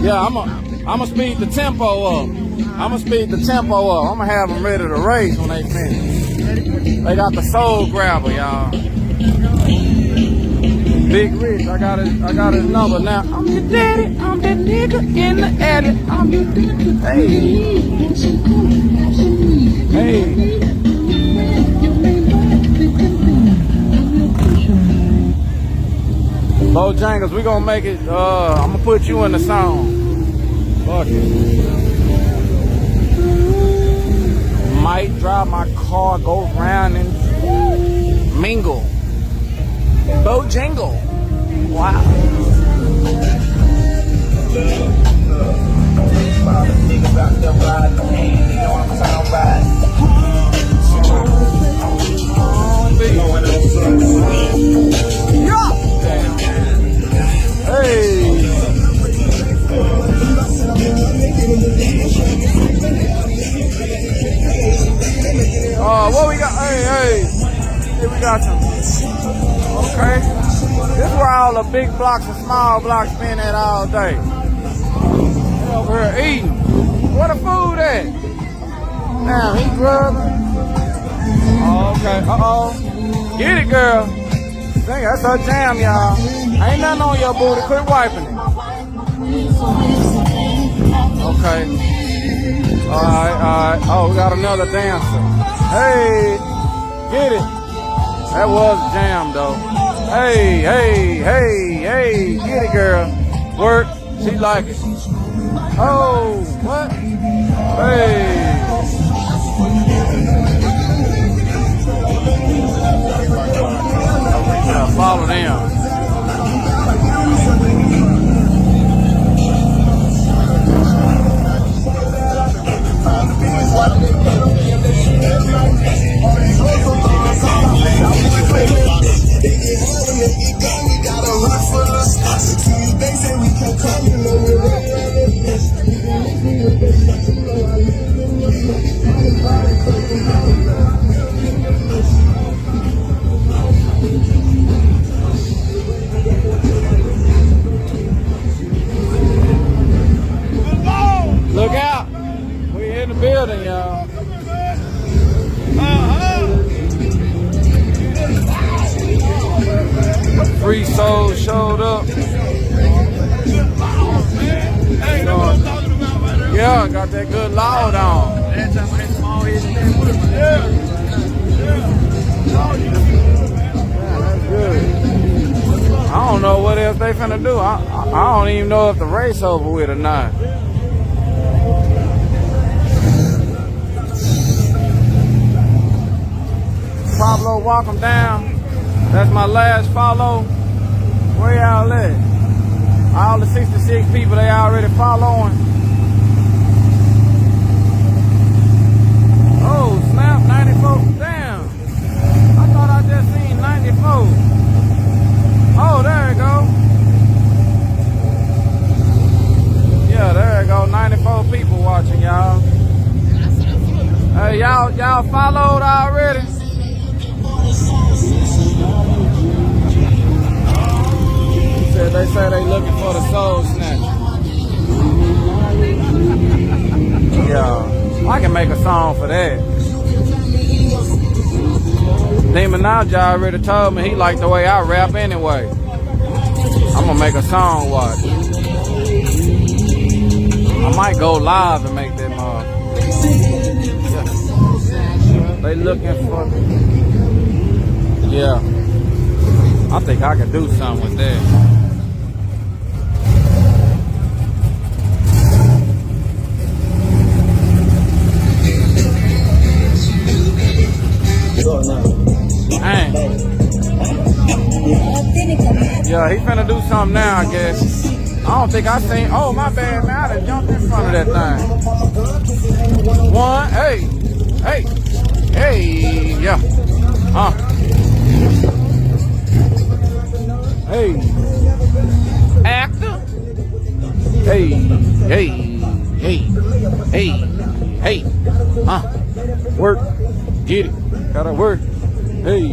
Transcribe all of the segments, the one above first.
Yeah, I'ma speed the tempo up. I'ma speed the tempo up. I'ma have them ready to race when they finish. They got the soul grabber, y'all. Big Rich, I got his number now. I'm your daddy, I'm that nigga in the attic. I'm your daddy. Hey. Bojangles, we gonna make it, I'm gonna put you in the song. Fuck it. Might drive my car, go around and mingle. Bojangle. Wow. Hey. What we got? Hey, we got some. Okay. This is where all the big blocks and small blocks been at all day. They over here eating. Where the food at? Damn, he grubbing. Oh, okay. Uh-oh. Get it, girl. Dang, that's her jam, y'all. Ain't nothing on your booty. Quit wiping it. Okay. Alright. Oh, we got another dancer. Hey, get it. That was a jam, though. Hey, get it, girl. Work. She like it. Oh, what? Hey. Yeah, follow them. Look out! We in the building, y'all. Free souls showed up. Yeah, got that good loud on. Yeah, that's good. I don't know what else they finna do. I don't even know if the race over with or not. Pablo, walk them down. That's my last follow. Where y'all at? All the 66 people, they already following. Oh, snap, 94. Damn. I thought I just seen 94. Oh, there it go. Yeah, there it go. 94 people watching, y'all. Hey, y'all followed already? They say they looking for the soul snatcher. Yeah, I can make a song for that. Demonage already told me he liked the way I rap anyway. I'm gonna make a song, watch. I might go live and make that mark. Yeah. They looking for. Yeah. I think I can do something with that. Dang. Yeah, he finna do something now, I guess. I don't think I seen. Oh, my bad, man. I done jumped in front of that thing. One, hey, yeah. Hey. Actor. Hey. Work. Get it. Gotta work. Hey.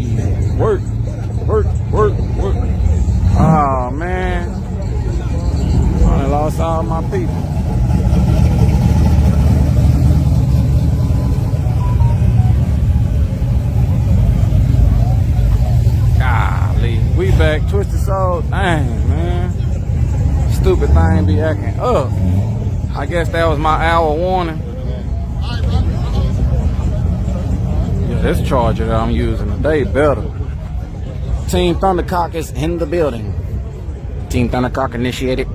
Work. Oh, man. I lost all all my people. Golly, we back. Twisted Soul. Dang, man. Stupid thing be acting up. I guess that was my hour warning. Yeah, this charger that I'm using today better. Team Thundercock is in the building. Team Thundercock initiated.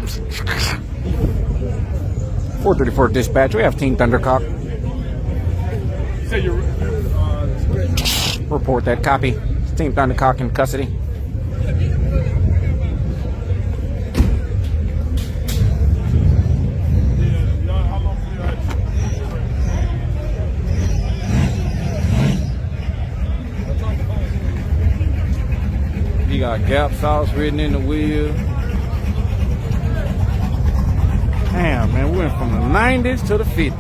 434 dispatch. We have Team Thundercock. Report that copy. Team Thundercock in custody. He got Gap sauce written in the wheel. Damn, man, we went from the 90s to the 50s.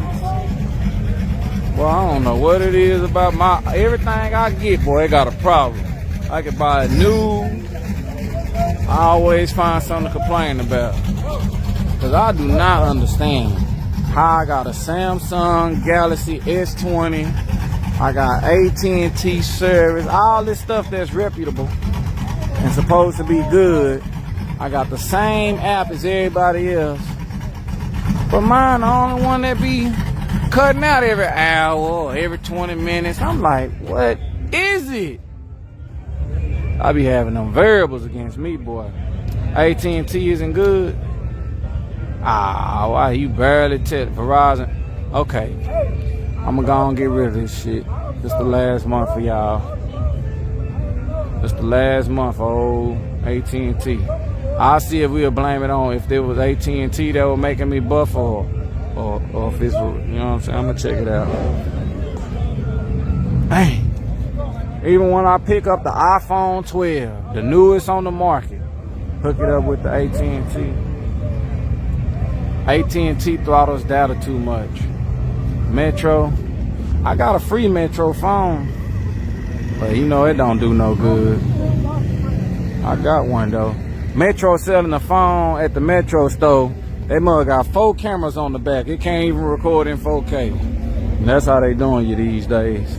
Well, I don't know what it is about everything I get, boy, it got a problem. I could buy a new, I always find something to complain about. Because I do not understand how I got a Samsung Galaxy S20, I got AT&T service, all this stuff that's reputable and supposed to be good. I got the same app as everybody else. But mine the only one that be cutting out every hour or every 20 minutes. I'm like, what is it? I be having them variables against me, boy. AT&T isn't good. Ah, why you barely tell Verizon? Okay, I'm gonna go and get rid of this shit. This the last month for y'all. This the last month for old AT&T. I'll see if we'll blame it on if there was AT&T that was making me buff or if this was, you know what I'm saying? I'm gonna check it out. Dang. Even when I pick up the iPhone 12, the newest on the market, hook it up with the AT&T. AT&T throttles data too much. Metro, I got a free Metro phone, but you know it don't do no good. I got one though. Metro selling a phone at the Metro store. They mug got 4 cameras on the back. It can't even record in 4K. And that's how they doing you these days.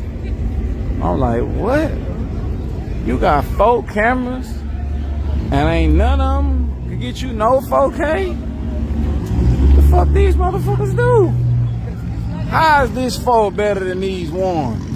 I'm like, what? You got 4 cameras and ain't none of them can get you no 4K? What the fuck these motherfuckers do? How is this 4 better than these ones?